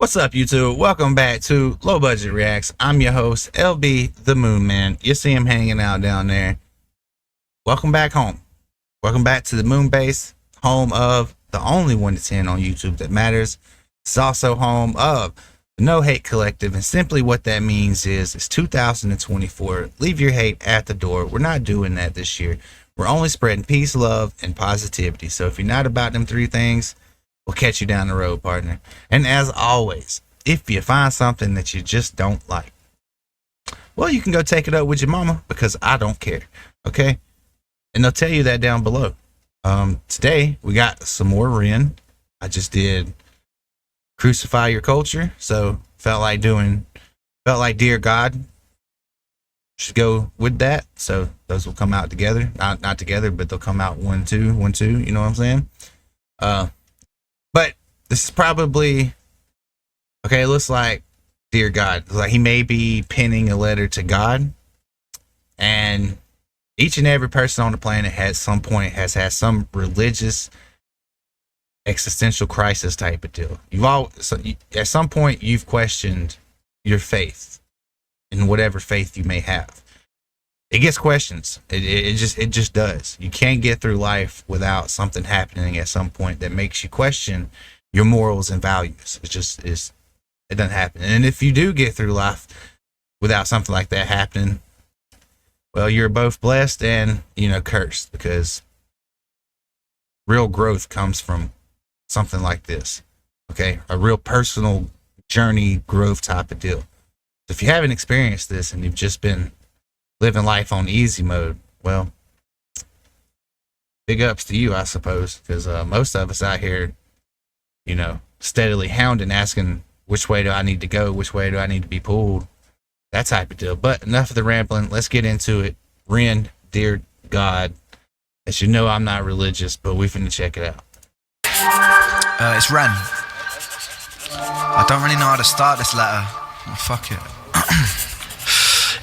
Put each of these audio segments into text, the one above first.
What's up, YouTube? Welcome back to Low Budget Reacts. I'm your host, LB the Moon Man. You see him hanging out down there. Welcome back home. Welcome back to the Moon Base, home of the only 1 to 10 on YouTube that matters. It's also home of the No Hate Collective, and simply what that means is it's 2024. Leave your hate at the door. We're not doing that this year. We're only spreading peace, love, and positivity. So if you're not about them 3 things, we'll catch you down the road, partner. And as always, if you find something that you just don't like, well, you can go take it up with your mama, because I don't care. Okay? And they'll tell you that down below. Today we got some more Ren. I just did Crucify Your Culture, so felt like Dear God should go with that. So those will come out together. Not together, but they'll come out 1, 2, 1, 2. You know what I'm saying? But this is probably, okay, it looks like Dear God. Like he may be penning a letter to God. And each and every person on the planet at some point has had some religious existential crisis type of deal. At some point you've questioned your faith in whatever faith you may have. It gets questions. It just does. You can't get through life without something happening at some point that makes you question your morals and values. It doesn't happen. And if you do get through life without something like that happening, well, you're both blessed and, cursed, because real growth comes from something like this. Okay? A real personal journey growth type of deal. If you haven't experienced this and you've just been living life on easy mode, well, big ups to you, I suppose, because most of us out here, steadily hounding, asking, which way do I need to go? Which way do I need to be pulled? That type of deal. But enough of the rambling. Let's get into it. Ren, Dear God. As you know, I'm not religious, but we finna check it out. It's Ren. I don't really know how to start this letter. Oh, fuck it.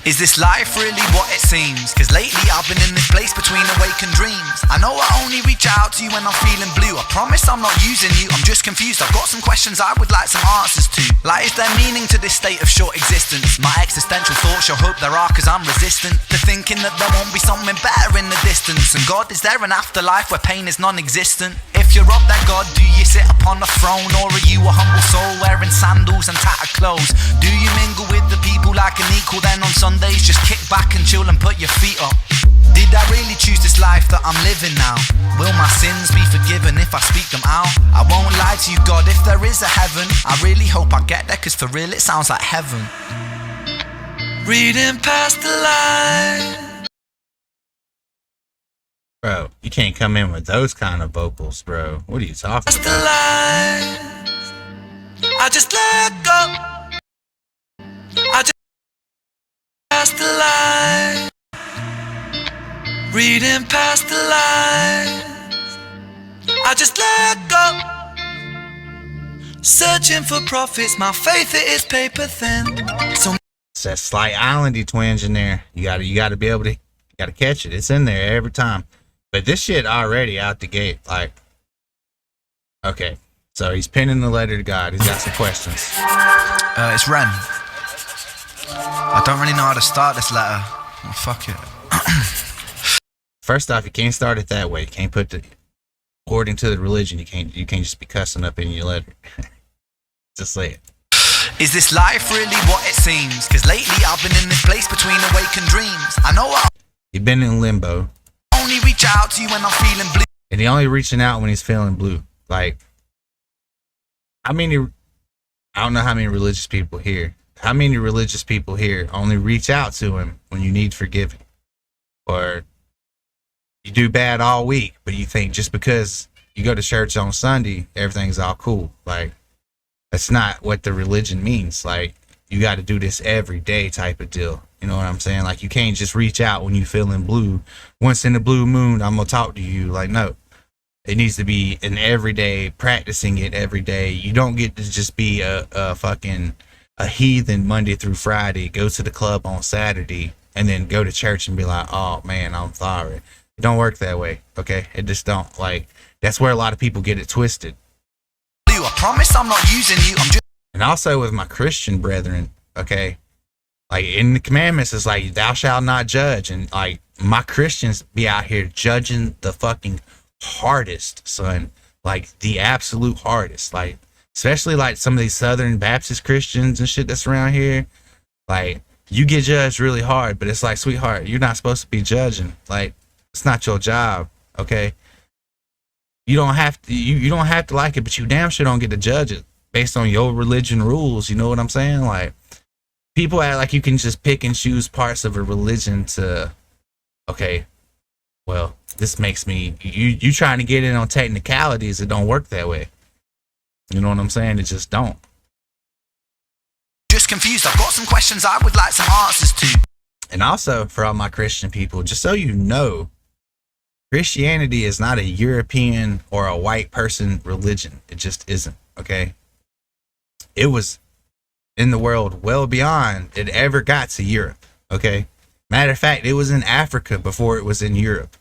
Is this life really what it seems? Cause lately I've been in this place between awakened dreams. I know I only reach out to you when I'm feeling blue. I promise I'm not using you, I'm just confused. I've got some questions I would like some answers to. Like, is there meaning to this state of short existence? My existential thoughts, you'll hope there are, cause I'm resistant to thinking that there won't be something better in the distance. And God, is there an afterlife where pain is non-existent? If you're up there, God, do you sit upon a throne? Or are you a humble soul wearing sandals and tattered clothes? Do you mingle with the people like an equal? Then on Sundays just kick back and chill and put your feet up? Did I really choose this life that I'm living now? Will my sins be forgiven if I speak them out? I won't lie to you, God, if there is a heaven, I really hope I get there, cause for real it sounds like heaven. Reading past the line. Bro, you can't come in with those kind of vocals, bro. What are you talking Past the about? line. I just let go. I just past the line. Reading past the lines. I just let go. Searching for profits, my faith it is paper thin. So It's that slight islandy twinge in there. You gotta be able to, catch it. It's in there every time. But this shit already out the gate, like, okay. So he's penning the letter to God. He's got some questions. It's Ren. I don't really know how to start this letter. Oh, fuck it. First off, you can't start it that way. You can't put according to the religion, you can't just be cussing up in your letter. Just say it. Is this life really what it seems? Cause lately I've been in this place between awakened dreams. I know You've been in limbo. I only reach out to you when I'm feeling blue. And he only reaching out when he's feeling blue. Like, I don't know how many religious people here. How many religious people here only reach out to him when you need forgiving? Or you do bad all week, but you think just because you go to church on Sunday, everything's all cool. Like, that's not what the religion means. Like, you got to do this every day type of deal. You know what I'm saying? Like, you can't just reach out when you feeling blue. Once in the blue moon, I'm going to talk to you. Like, no. It needs to be an everyday, practicing it every day. You don't get to just be a fucking a heathen Monday through Friday, go to the club on Saturday, and then go to church and be like, oh man, I'm sorry. It don't work that way, okay? It just don't. Like, that's where a lot of people get it twisted. I promise I'm not using you, I'm just And also with my Christian brethren, okay? Like in the commandments, it's like, thou shalt not judge. And like my Christians be out here judging the fucking hardest, son. Like the absolute hardest. Like, especially like some of these Southern Baptist Christians and shit that's around here. Like, you get judged really hard, but it's like, sweetheart, you're not supposed to be judging. Like, it's not your job, okay? You don't have to, you don't have to like it, but you damn sure don't get to judge it based on your religion rules. You know what I'm saying? Like, people act like you can just pick and choose parts of a religion to, okay, well, this makes me, you trying to get in on technicalities. It don't work that way. You know what I'm saying? It just don't. Just confused, I've got some questions I would like some answers to. And also, for all my Christian people, just so you know, Christianity is not a European or a white person religion. It just isn't, okay? It was in the world well beyond it ever got to Europe, okay? Matter of fact, it was in Africa before it was in Europe.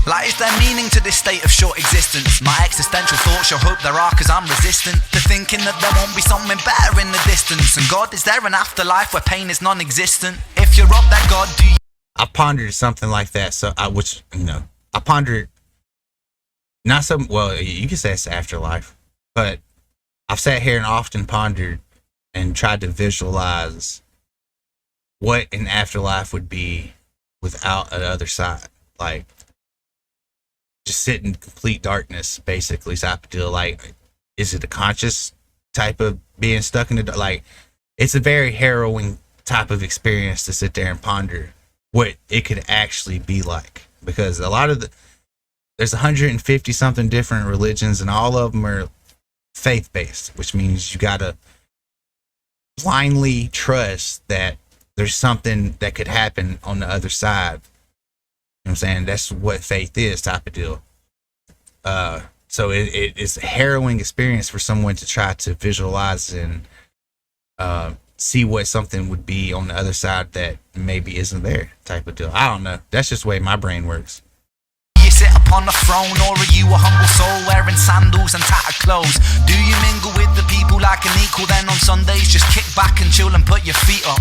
Like, is there meaning to this state of short existence? My existential thoughts, you'll hope there are, cause I'm resistant to thinking that there won't be something better in the distance. And God, is there an afterlife where pain is non-existent? If you're up there, God, do you... I pondered something like that, so I pondered, not some, well, you could say it's afterlife, but I've sat here and often pondered and tried to visualize what an afterlife would be without an other side. Like, just sit in complete darkness, basically, type of deal. Like, is it a conscious type of being stuck in the dark? Like, it's a very harrowing type of experience to sit there and ponder what it could actually be like, because a lot of there's 150 something different religions, and all of them are faith-based, which means you gotta blindly trust that there's something that could happen on the other side. You know what I'm saying? That's what faith is, type of deal. So it's a harrowing experience for someone to try to visualize and see what something would be on the other side that maybe isn't there, type of deal. I don't know. That's just the way my brain works. You sit upon a throne, or are you a humble soul wearing sandals and tattered clothes? Do you mingle with the people like an equal? Then on Sundays just kick back and chill and put your feet up.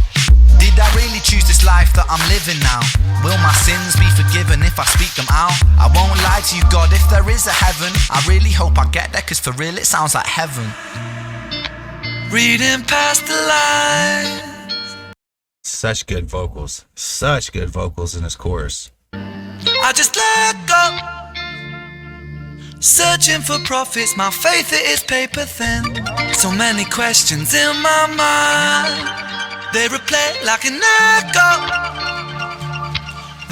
Did I really choose this life that I'm living now? Will my sins be forgiven if I speak them out? I won't lie to you, God, if there is a heaven, I really hope I get there, cause for real it sounds like heaven. Reading past the lines. Such good vocals in this chorus. I just let go, searching for prophets, my faith it is paper thin. So many questions in my mind, they replay like an echo.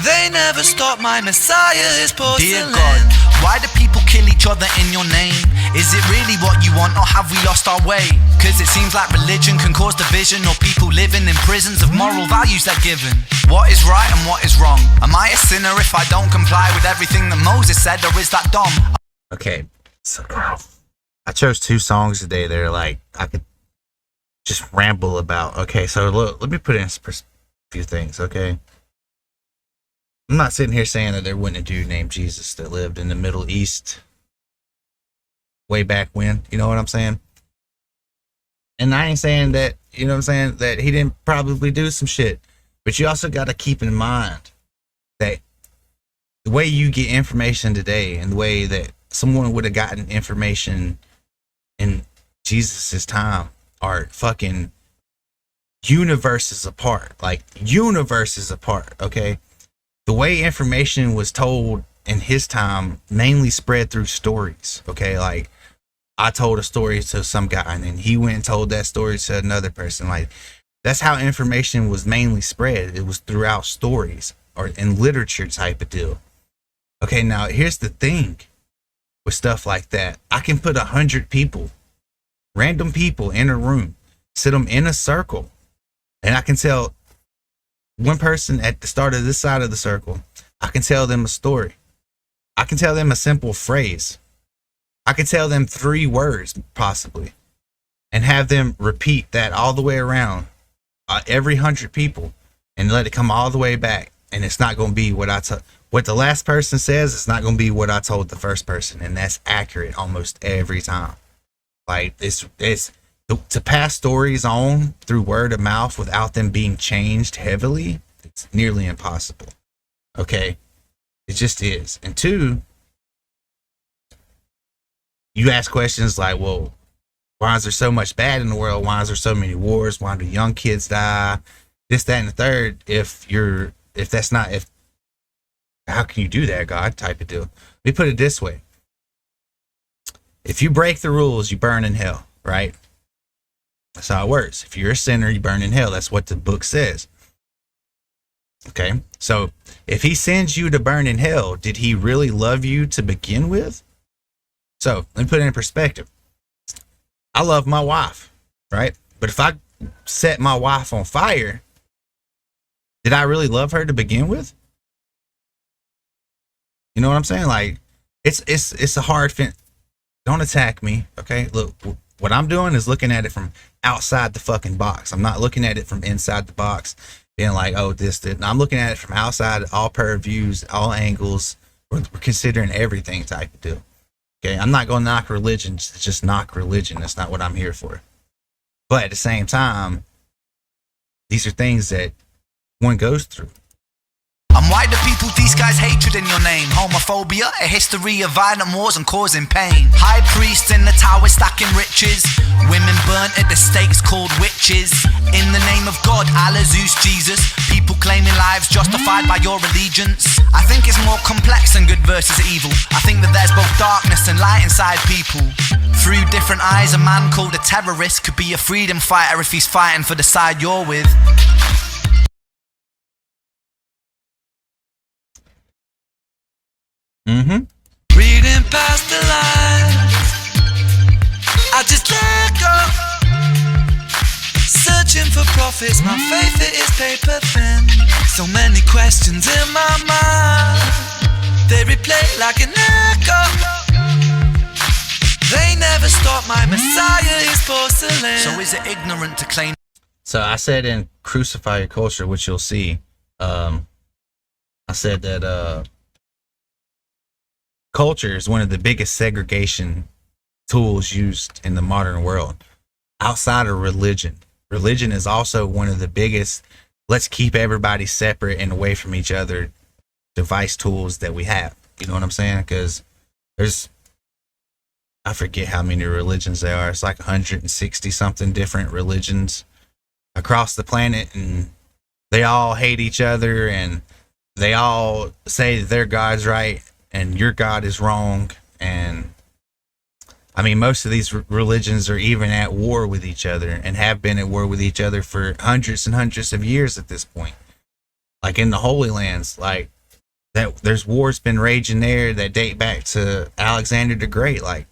They never stop, my Messiah is porcelain. Dear God, why do people kill each other in your name? Is it really what you want, or have we lost our way? Cause it seems like religion can cause division, or people living in prisons of moral values they're given. What is right and what is wrong? Am I a sinner if I don't comply with everything that Moses said, or is that dumb? Okay, so I chose 2 songs today that are like, I could just ramble about. Okay, so look, let me put in a few things, okay? I'm not sitting here saying that there wasn't a dude named Jesus that lived in the Middle East way back when, you know what I'm saying? And I ain't saying that, you know what I'm saying, that he didn't probably do some shit. But you also got to keep in mind that the way you get information today and the way that someone would have gotten information in Jesus's time are fucking universes apart. Like, universes apart, okay? The way information was told in his time mainly spread through stories, okay? Like, I told a story to some guy, and then he went and told that story to another person. Like, that's how information was mainly spread. It was throughout stories or in literature type of deal. Okay, now here's the thing with stuff like that. I can put 100 people, random people in a room, sit them in a circle, and I can tell one person at the start of this side of the circle, I can tell them a story. I can tell them a simple phrase. I can tell them 3 words possibly, and have them repeat that all the way around every 100 people, and let it come all the way back. And it's not going to be what what the last person says. It's not going to be what I told the first person, and that's accurate almost every time. Like it's to pass stories on through word of mouth without them being changed heavily. It's nearly impossible. Okay, it just is. And two, you ask questions like, well, why is there so much bad in the world? Why is there so many wars? Why do young kids die? This, that, and the third. How can you do that, God? Type of deal. Let me put it this way. If you break the rules, you burn in hell, right? That's how it works. If you're a sinner, you burn in hell. That's what the book says. Okay. So if he sends you to burn in hell, did he really love you to begin with? So let me put it in perspective. I love my wife, right? But if I set my wife on fire, did I really love her to begin with? You know what I'm saying? Like, it's a hard thing. Don't attack me, okay? Look, what I'm doing is looking at it from outside the fucking box. I'm not looking at it from inside the box, being like, oh, this. I'm looking at it from outside, all purviews, all angles. We're considering everything type of deal. Okay, I'm not going to knock religion, just knock religion. That's not what I'm here for. But at the same time, these are things that one goes through. Why do people disguise hatred in your name? Homophobia, a history of violent wars and causing pain. High priests in the tower stacking riches. Women burnt at the stakes called witches. In the name of God, Allah, Zeus, Jesus. People claiming lives justified by your allegiance. I think it's more complex than good versus evil. I think that there's both darkness and light inside people. Through different eyes, a man called a terrorist could be a freedom fighter if he's fighting for the side you're with. Reading past the lines, I just let go. Searching for profits, my faith it is paper thin. So many questions in my mind, they replay like an echo. They never stop, my Messiah is porcelain. So is it ignorant to claim? So I said in Crucify Your Culture, which you'll see, I said that culture is one of the biggest segregation tools used in the modern world outside of religion. Religion is also one of the biggest, let's keep everybody separate and away from each other device tools that we have. You know what I'm saying? Because I forget how many religions there are. It's like 160 something different religions across the planet, and they all hate each other, and they all say their God's right and your God is wrong. And I mean, most of these religions are even at war with each other and have been at war with each other for hundreds and hundreds of years at this point. Like in the Holy Lands, like that, there's wars been raging there that date back to Alexander the Great. Like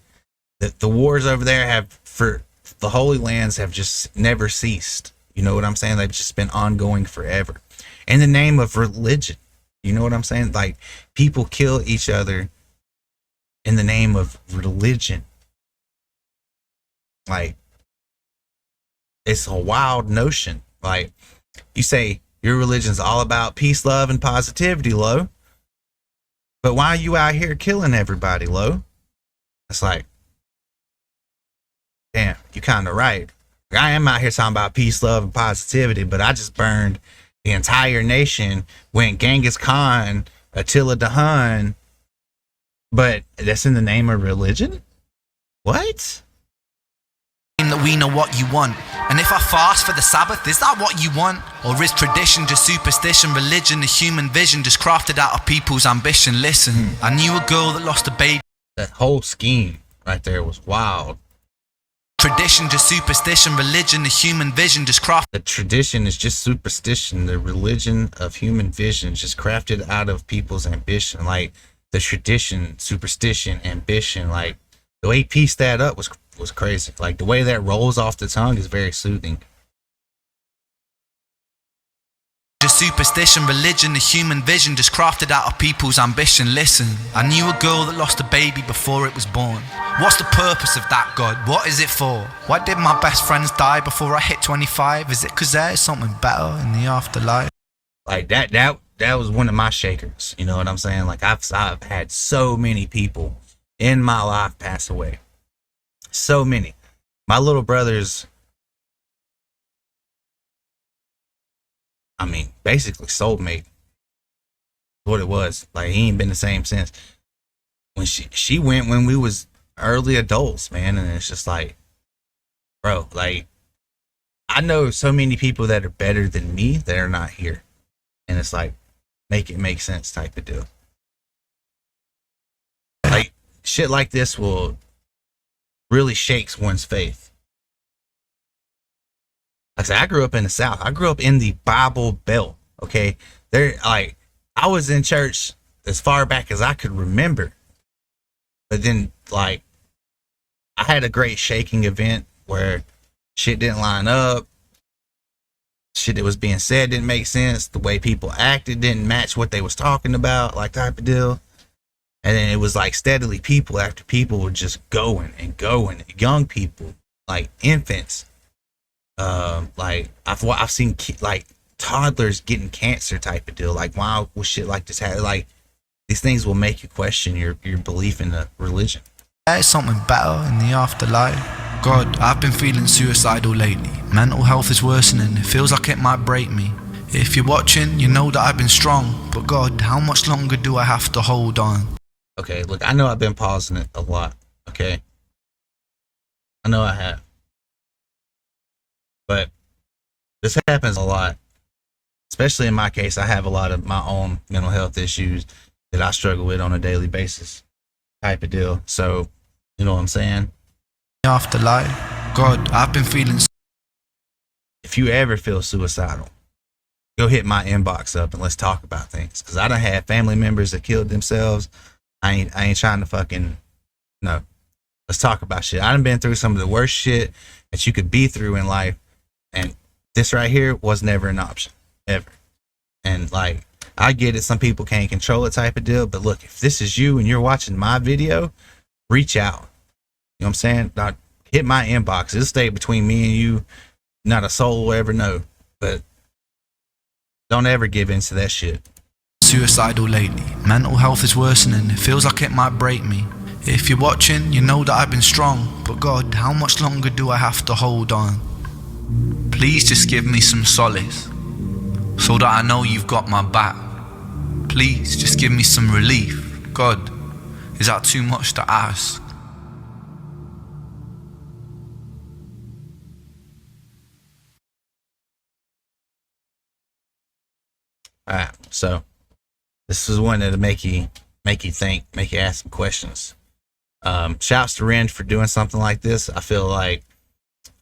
the wars over there have, for the Holy Lands, have just never ceased. You know what I'm saying? They've just been ongoing forever in the name of religion. You know what I'm saying? Like, people kill each other in the name of religion. Like, it's a wild notion. Like, you say your religion's all about peace, love, and positivity, Lo. But why are you out here killing everybody, Lo? It's like, damn, you kind of right. I am out here talking about peace, love, and positivity, but I just burned the entire nation when Genghis Khan, Attila the Hun, but that's in the name of religion? What? That we know what you want. And if I fast for the Sabbath, is that what you want? Or is tradition just superstition, religion, the human vision just crafted out of people's ambition? Listen, I knew a girl that lost a baby. That whole scheme right there was wild. Tradition just superstition, religion, the human vision just crafted. The tradition is just superstition. The religion of human vision is just crafted out of people's ambition. Like the tradition, superstition, ambition. Like the way he pieced that up was crazy. Like the way that rolls off the tongue is very soothing. Just superstition, religion, the human vision just crafted out of people's ambition. Listen, I knew a girl that lost a baby before it was born. What's the purpose of that, God? What is it for? Why did my best friends die before I hit 25? Is it because there is something better in the afterlife? Like that was one of my shakers. You know what I'm saying? Like I've had so many people in my life pass away. So many. My little brother's, I mean, basically soulmate. What it was. Like, he ain't been the same since. When she went when we was early adults, man, and it's just like, bro, like, I know so many people that are better than me that are not here. And it's like, make it make sense type of deal. Like, shit like this will really shakes one's faith. Like I said, I grew up in the South. I grew up in the Bible Belt. Okay. Like, I was in church as far back as I could remember. But then, like, I had a great shaking event where shit didn't line up. Shit that was being said didn't make sense. The way people acted didn't match what they was talking about, like, type of deal. And then it was like steadily people after people were just going and going. Young people, like infants. Like I've seen like toddlers getting cancer type of deal. Like, why will shit like this happen? Like, these things will make you question your belief in the religion. There's something better in the afterlife. God, I've been feeling suicidal lately. Mental health is worsening. It feels like it might break me. If you're watching, you know that I've been strong. But God, how much longer do I have to hold on? Okay, look, I know I've been pausing it a lot. Okay, I know I have. But this happens a lot. Especially in my case, I have a lot of my own mental health issues that I struggle with on a daily basis, type of deal. So, you know what I'm saying? Afterlife. God, I've been feeling. If you ever feel suicidal, go hit my inbox up and let's talk about things. Because I done had family members that killed themselves. I ain't trying to fucking, no. Let's talk about shit. I done been through some of the worst shit that you could be through in life. And this right here was never an option. Ever. And like, I get it, some people can't control it type of deal, but look, if this is you and you're watching my video, reach out. You know what I'm saying? Not hit my inbox. It'll stay between me and you. Not a soul will ever know. But don't ever give in to that shit. Suicidal lately. Mental health is worsening. It feels like it might break me. If you're watching, you know that I've been strong. But God, how much longer do I have to hold on? Please just give me some solace, so that I know you've got my back. Please just give me some relief. God, is that too much to ask? Alright, so this is one that'll make you think, make you ask some questions. Shouts to Ren for doing something like this. I feel like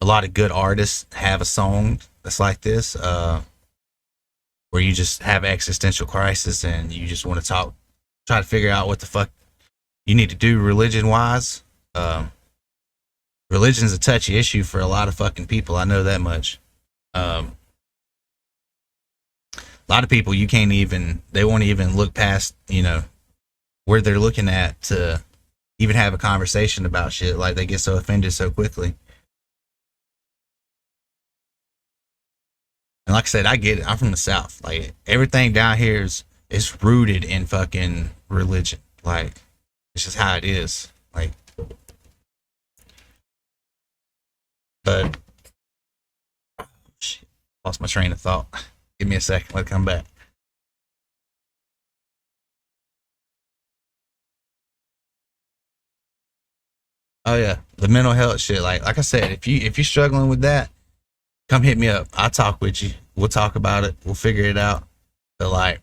a lot of good artists have a song that's like this, where you just have existential crisis and you just want to try to figure out what the fuck you need to do religion wise. Religion's a touchy issue for a lot of fucking people. I know that much. A lot of people, they won't even look past, where they're looking at to even have a conversation about shit. Like, they get so offended so quickly. And like I said, I get it. I'm from the South. Like, everything down here is rooted in fucking religion. Like, it's just how it is. Like, but shit, lost my train of thought. Give me a second. Let it come back. Oh yeah, the mental health shit. Like I said, if you're struggling with that, come hit me up. I'll talk with you. We'll talk about it. We'll figure it out. But like,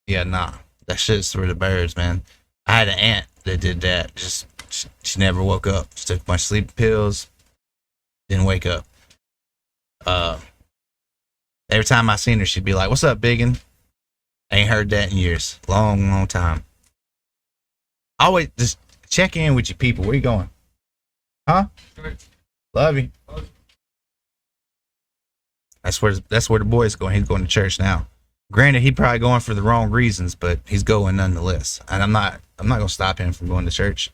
yeah, nah, that shit's for the birds, man. I had an aunt that did that. Just she never woke up. She took a bunch of sleeping pills. Didn't wake up. Every time I seen her, she'd be like, "What's up, biggin?" I ain't heard that in years. Long time. Always just check in with your people. Where you going? Huh? Love you. That's where the boy's going. He's going to church now. Granted, he's probably going for the wrong reasons, but he's going nonetheless. And I'm not gonna stop him from going to church.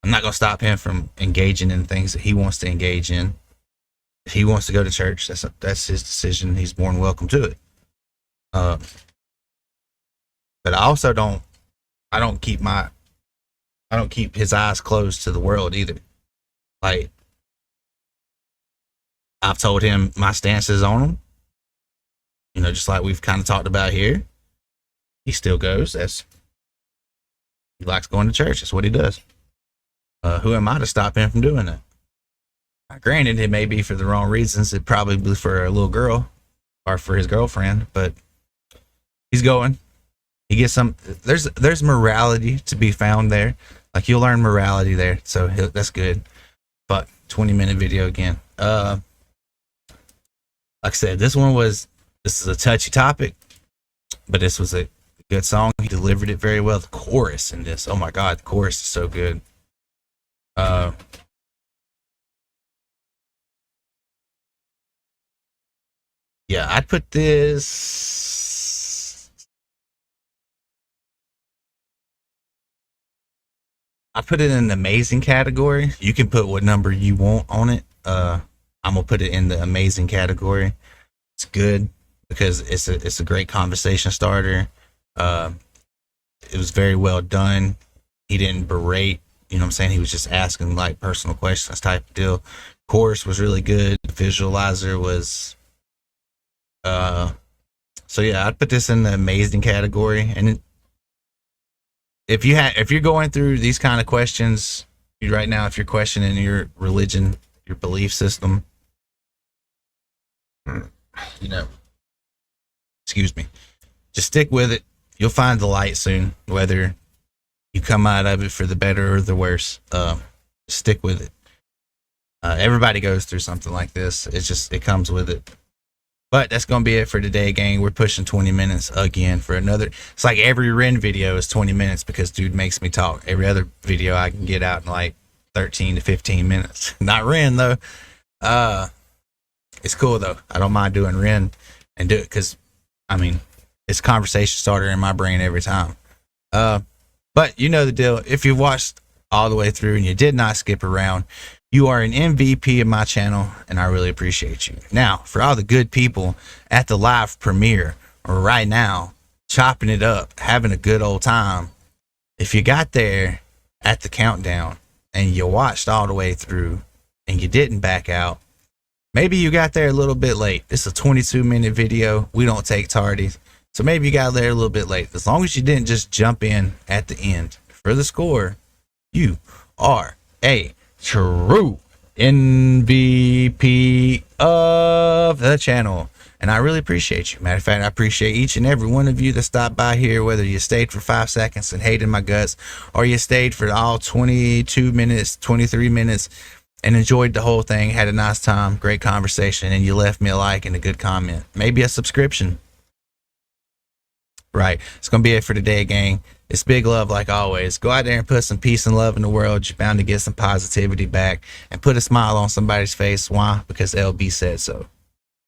I'm not gonna stop him from engaging in things that he wants to engage in. If he wants to go to church, that's his decision. He's more than welcome to it. But I also don't keep his eyes closed to the world either. Like, I've told him my stances on him. You know, just like we've kind of talked about here. He still goes. He likes going to church. That's what he does. Who am I to stop him from doing that? Granted, it may be for the wrong reasons. It probably be for a little girl or for his girlfriend, but he's going. He gets some. There's morality to be found there. Like, you'll learn morality there, so that's good. But 20-minute video again. Like I said, this is a touchy topic, but this was a good song. He delivered it very well. The chorus in this, oh my God, the chorus is so good. Yeah, I'd put this. I put it in the amazing category. You can put what number you want on it. I'm gonna put it in the amazing category. It's good because it's a great conversation starter. It was very well done. He didn't berate. You know what I'm saying? He was just asking like personal questions type of deal. Chorus was really good. Visualizer was. So yeah, I'd put this in the amazing category. And if you're going through these kind of questions right now, if you're questioning your religion, your belief system, you know, excuse me, just stick with it. You'll find the light soon, whether you come out of it for the better or the worse. Stick with it. Everybody goes through something like this. It comes with it. But that's going to be it for today, gang. We're pushing 20 minutes again for another. It's like every Ren video is 20 minutes because dude makes me talk. Every other video I can get out in like 13 to 15 minutes. Not Ren, though. It's cool, though. I don't mind doing Ren and do it because, I mean, it's conversation starter in my brain every time. But you know the deal. If you've watched all the way through and you did not skip around, you are an MVP of my channel, and I really appreciate you. Now, for all the good people at the live premiere right now, chopping it up, having a good old time, if you got there at the countdown and you watched all the way through and you didn't back out, maybe you got there a little bit late. It's a 22-minute video. We don't take tardies. So maybe you got there a little bit late. As long as you didn't just jump in at the end for the score, you are a true MVP of the channel. And I really appreciate you. Matter of fact, I appreciate each and every one of you that stopped by here, whether you stayed for 5 seconds and hated my guts, or you stayed for all 22 minutes, 23 minutes, and enjoyed the whole thing, had a nice time, great conversation, and you left me a like and a good comment. Maybe a subscription. Right. It's going to be it for today, gang. It's big love like always. Go out there and put some peace and love in the world. You're bound to get some positivity back and put a smile on somebody's face. Why? Because LB said so.